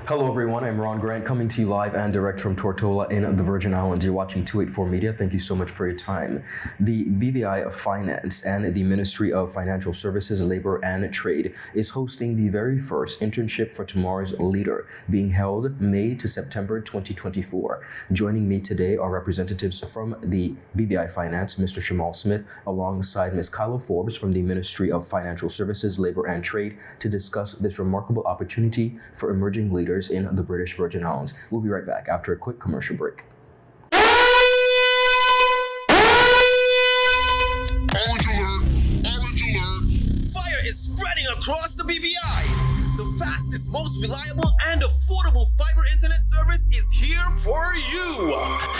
Hello everyone, I'm Ron Grant coming to you live and direct from Tortola in the Virgin Islands. You're watching 284 Media. Thank you so much for your time. The BVI Finance and the Ministry of Financial Services, Labor and Trade is hosting the very first Internship for Tomorrow's Leader, being held May to September 2024. Joining me today are representatives from the BVI Finance, Mr. Shamal Smith, alongside Ms. Kyla Forbes from the Ministry of Financial Services, Labor and Trade to discuss this remarkable opportunity for emerging leaders in the British Virgin Islands. We'll be right back after a quick commercial break. Orange alert! Orange alert! Fire is spreading across the BVI. The fastest, most reliable, and affordable fiber internet service is here for you.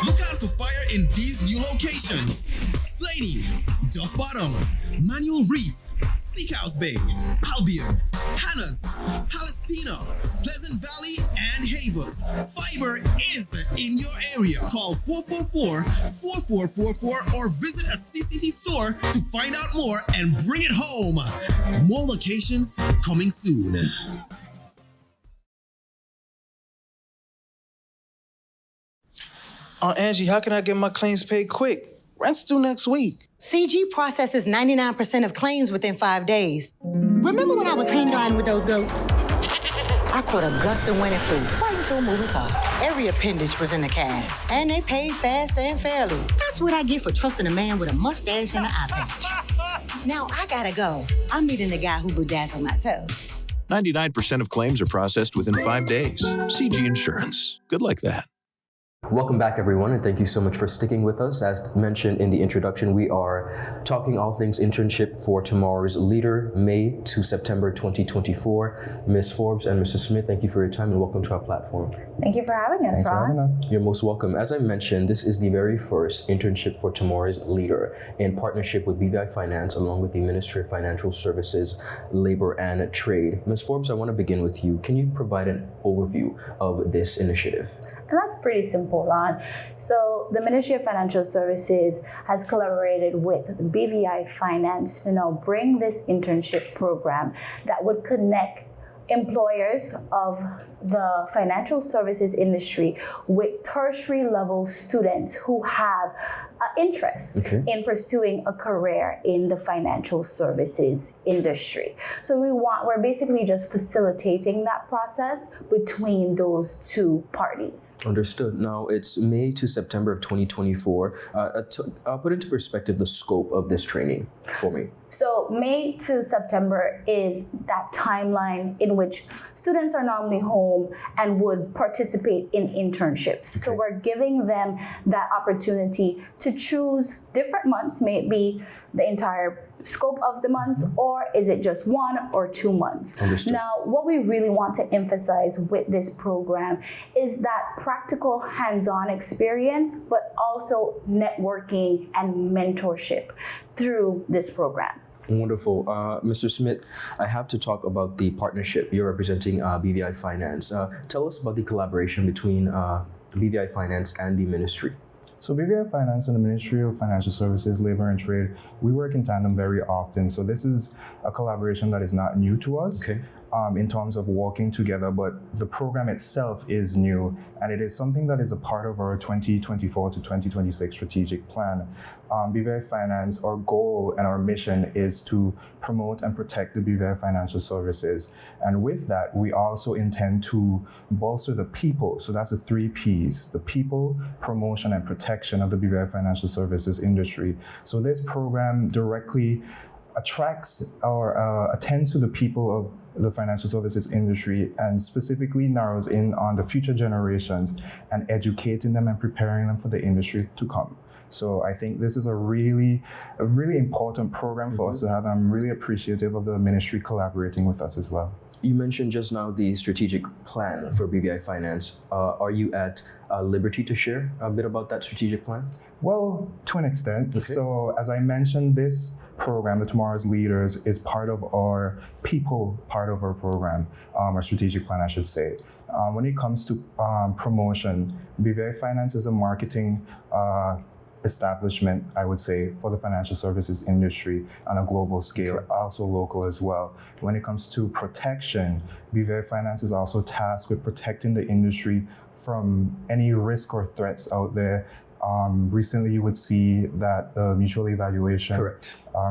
Look out for fire in these new locations: Slaney, Duff Bottom, Manual Reef, Seacows Bay, Albion, Hannah's, Palestina, Pleasant Valley, and Havers. Fiber is in your area. Call 444-4444 or visit a CCT store to find out more and bring it home. More locations coming soon. Angie, how can I get my claims paid quick? Rent's due next week. CG processes 99% of claims within 5 days. Remember when I was hang gliding with those goats? I caught a gust of wind and flew right into a moving car. Every appendage was in the cast, and they paid fast and fairly. That's what I get for trusting a man with a mustache and an eye patch. Now I gotta go. I'm meeting the guy who bedazzled my toes. 99% of claims are processed within 5 days. CG Insurance. Good like that. Welcome back everyone, and thank you so much for sticking with us. As mentioned in the introduction, we are talking all things internship for tomorrow's leader, May to September 2024. Ms. Forbes and Mr. Smith, thank you for your time and welcome to our platform. Thank you for having us, Ron. You're most welcome. As I mentioned, this is the very first internship for tomorrow's leader in partnership with BVI Finance along with the Ministry of Financial Services, Labor and Trade. Ms. Forbes, I want to begin with you. Can you provide an overview of this initiative? And that's pretty simple, Ron. So the Ministry of Financial Services has collaborated with the BVI Finance to now bring this internship program that would connect employers of the financial services industry with tertiary level students who have interest in pursuing a career in the financial services industry. So we're basically just facilitating that process between those two parties. Understood. Now it's May to September of 2024. I'll put into perspective the scope of this training for me. So May to September is that timeline in which students are normally home and would participate in internships. So we're giving them that opportunity to choose different months, may it be the entire scope of the months, or is it just 1 or 2 months? Understood. Now, what we really want to emphasize with this program is that practical hands-on experience, but also networking and mentorship through this program. Wonderful. Mr. Smith, I have to talk about the partnership. You're representing BVI Finance. Tell us about the collaboration between BVI Finance and the ministry. So BVI Finance and the Ministry of Financial Services, Labor and Trade, we work in tandem very often. So this is a collaboration that is not new to us. In terms of working together, but the program itself is new, and it is something that is a part of our 2024 to 2026 strategic plan. BVI Finance, our goal and our mission is to promote and protect the BVI financial services. And with that, we also intend to bolster the people. So that's the 3 Ps, the people, promotion, and protection of the BVI financial services industry. So this program directly attracts or attends to the people of the financial services industry and specifically narrows in on the future generations and educating them and preparing them for the industry to come. So I think this is a really important program for us to have. I'm really appreciative of the ministry collaborating with us as well. You mentioned just now the strategic plan for BVI Finance. Are you at liberty to share a bit about that strategic plan? Well, to an extent. So as I mentioned, this program, the Tomorrow's Leaders, is part of our people part of our program, our strategic plan, I should say. When it comes to promotion, BVI Finance is a marketing establishment, I would say, for the financial services industry on a global scale, also local as well. When it comes to protection, BVI Finance is also tasked with protecting the industry from any risk or threats out there. Recently, you would see that the mutual evaluation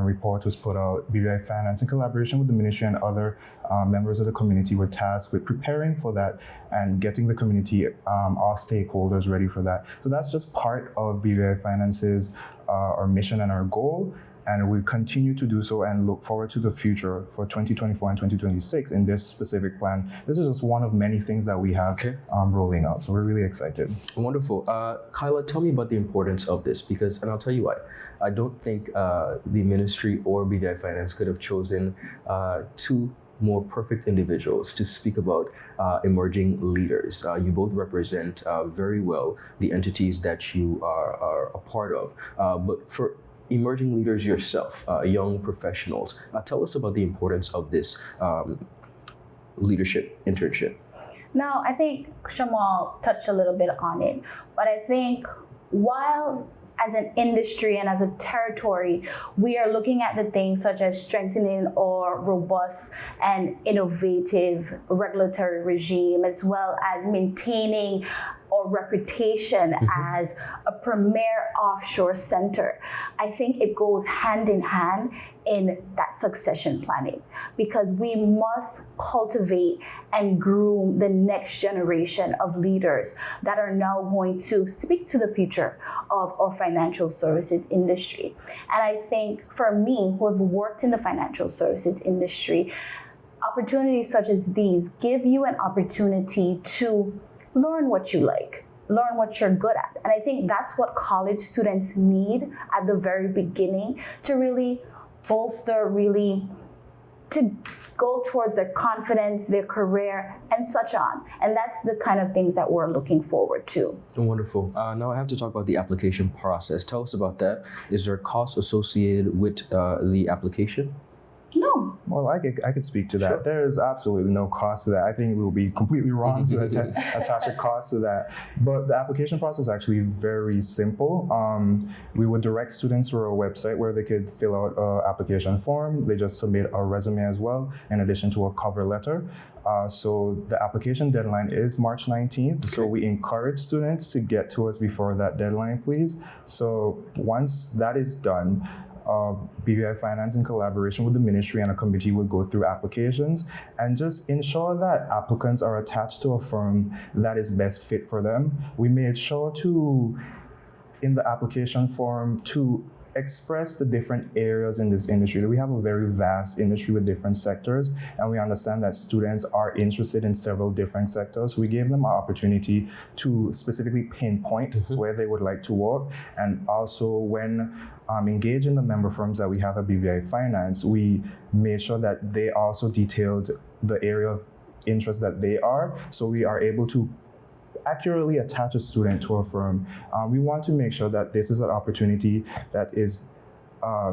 report was put out. BVI Finance, in collaboration with the ministry and other members of the community, were tasked with preparing for that and getting the community, all stakeholders, ready for that. So that's just part of BVI Finance's our mission and our goal. And we continue to do so and look forward to the future for 2024 and 2026 in this specific plan. This is just one of many things that we have rolling out. So we're really excited. Wonderful. Kyla, tell me about the importance of this, because, and I'll tell you why. I don't think the ministry or BVI Finance could have chosen two more perfect individuals to speak about emerging leaders. You both represent very well the entities that you are a part of. But for emerging leaders yourself, young professionals, tell us about the importance of this leadership internship. Now, I think Shamal touched a little bit on it, but I think while as an industry and as a territory, we are looking at the things such as strengthening our robust and innovative regulatory regime, as well as maintaining our reputation as a premier offshore center. I think it goes hand in hand in that succession planning, because we must cultivate and groom the next generation of leaders that are now going to speak to the future of our financial services industry. And I think for me, who have worked in the financial services industry, opportunities such as these give you an opportunity to learn what you like, learn what you're good at. And I think that's what college students need at the very beginning to really bolster, really to go towards their confidence, their career, and such on. And that's the kind of things that we're looking forward to. Wonderful. Now I have to talk about the application process. Tell us about that. Is there a cost associated with the application? No. Well, I could speak to that. Sure. There is absolutely no cost to that. I think it will be completely wrong to attach a cost to that. But the application process is actually very simple. We would direct students to our website where they could fill out an application form. They just submit a resume as well, in addition to a cover letter. So the application deadline is March 19th. Okay. So we encourage students to get to us before that deadline, please. So once that is done, BVI Finance, in collaboration with the ministry and a committee, will go through applications and just ensure that applicants are attached to a firm that is best fit for them. We made sure to, in the application form, to express the different areas in this industry. We have a very vast industry with different sectors, and we understand that students are interested in several different sectors. We gave them an opportunity to specifically pinpoint where they would like to work, and also when engaging the member firms that we have at BVI Finance, we made sure that they also detailed the area of interest that they are, so we are able to accurately attach a student to a firm. We want to make sure that this is an opportunity that is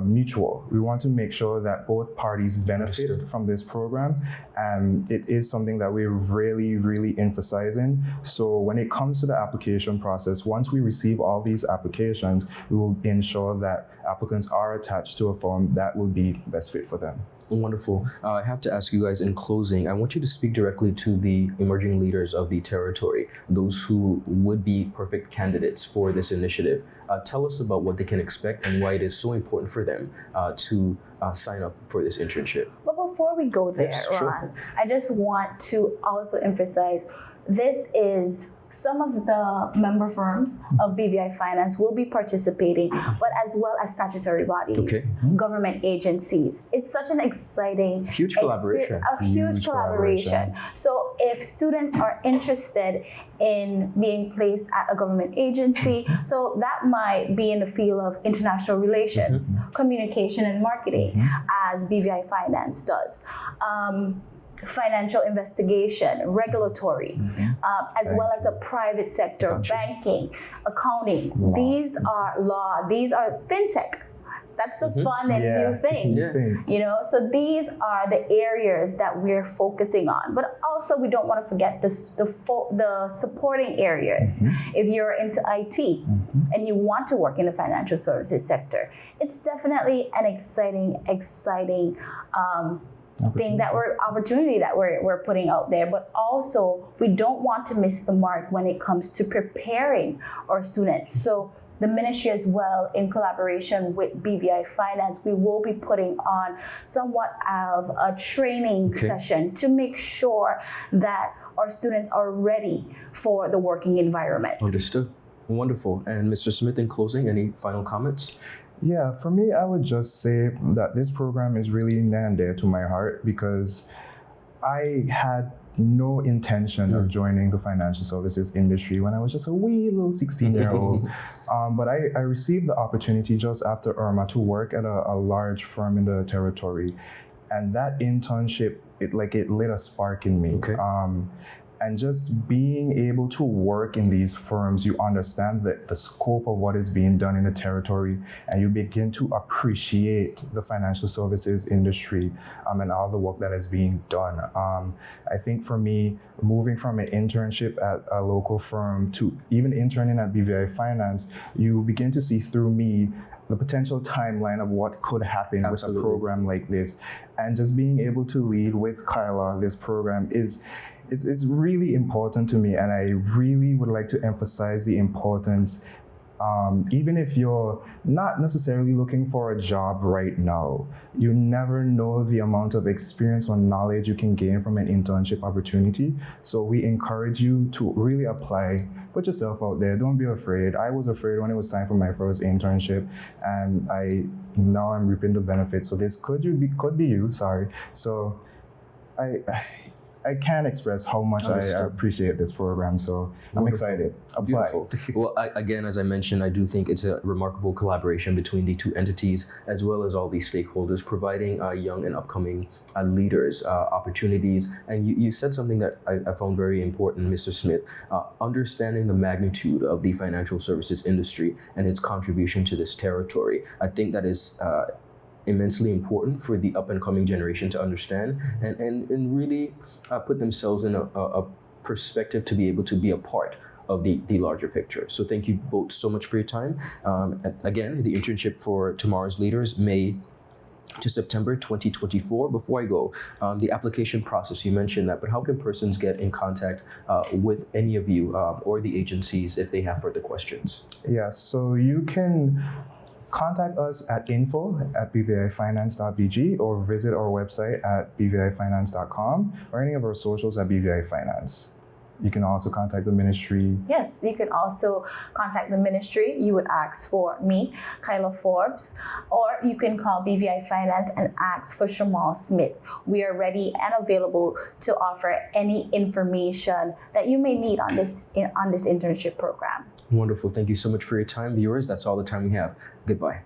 mutual. We want to make sure that both parties benefit from this program, and it is something that we're really, really emphasizing. So when it comes to the application process, once we receive all these applications, we will ensure that applicants are attached to a firm that will be best fit for them. Wonderful. I have to ask you guys in closing, I want you to speak directly to the emerging leaders of the territory, those who would be perfect candidates for this initiative. Tell us about what they can expect and why it is so important for them to sign up for this internship. But before we go there, Ron, I just want to also emphasize this is some of the member firms of BVI Finance will be participating, but as well as statutory bodies, government agencies. It's such an exciting, huge collaboration. A huge collaboration. So if students are interested in being placed at a government agency, so that might be in the field of international relations, communication and marketing, as BVI Finance does. Financial investigation, regulatory, as well as the private sector, banking, accounting. These are law, these are fintech. That's the fun and new thing. You know, so these are the areas that we're focusing on. But also, we don't want to forget the supporting areas. If you're into IT and you want to work in the financial services sector, it's definitely an exciting opportunity that we're putting out there. But also, we don't want to miss the mark when it comes to preparing our students. So the ministry as well, in collaboration with BVI Finance, we will be putting on somewhat of a training session to make sure that our students are ready for the working environment. Understood. Wonderful. And Mr. Smith, in closing, any final comments? Yeah, for me, I would just say that this program is really near and dear to my heart because I had no intention of joining the financial services industry when I was just a wee little 16-year-old. But I received the opportunity just after Irma to work at a large firm in the territory. And that internship, it lit a spark in me. And just being able to work in these firms, you understand the scope of what is being done in the territory, and you begin to appreciate the financial services industry and all the work that is being done. I think for me, moving from an internship at a local firm to even interning at BVI Finance, you begin to see through me the potential timeline of what could happen with a program like this. And just being able to lead with Kyla this program it's really important to me, and I really would like to emphasize the importance, even if you're not necessarily looking for a job right now, you never know the amount of experience or knowledge you can gain from an internship opportunity. So we encourage you to really apply, put yourself out there, don't be afraid. I was afraid when it was time for my first internship, and now I'm reaping the benefits. So this could be you, sorry. So I can't express how much I appreciate this program, so I'm excited. Apply. Well, again, as I mentioned, I do think it's a remarkable collaboration between the two entities, as well as all these stakeholders, providing young and upcoming leaders opportunities. And you said something that I found very important, Mr. Smith, understanding the magnitude of the financial services industry and its contribution to this territory. I think that is immensely important for the up and coming generation to understand and really put themselves in a perspective to be able to be a part of the larger picture. So thank you both so much for your time. Again, the internship for Tomorrow's Leaders, May to September 2024. Before I go, the application process, you mentioned that, but how can persons get in contact with any of you or the agencies if they have further questions? Yeah, so you can contact us at info@bvifinance.vg or visit our website at bvifinance.com or any of our socials at BVI Finance. You can also contact the ministry. Yes, you can also contact the ministry. You would ask for me, Kyla Forbes, or you can call BVI Finance and ask for Shamal Smith. We are ready and available to offer any information that you may need on this internship program. Wonderful. Thank you so much for your time, viewers. That's all the time we have. Goodbye.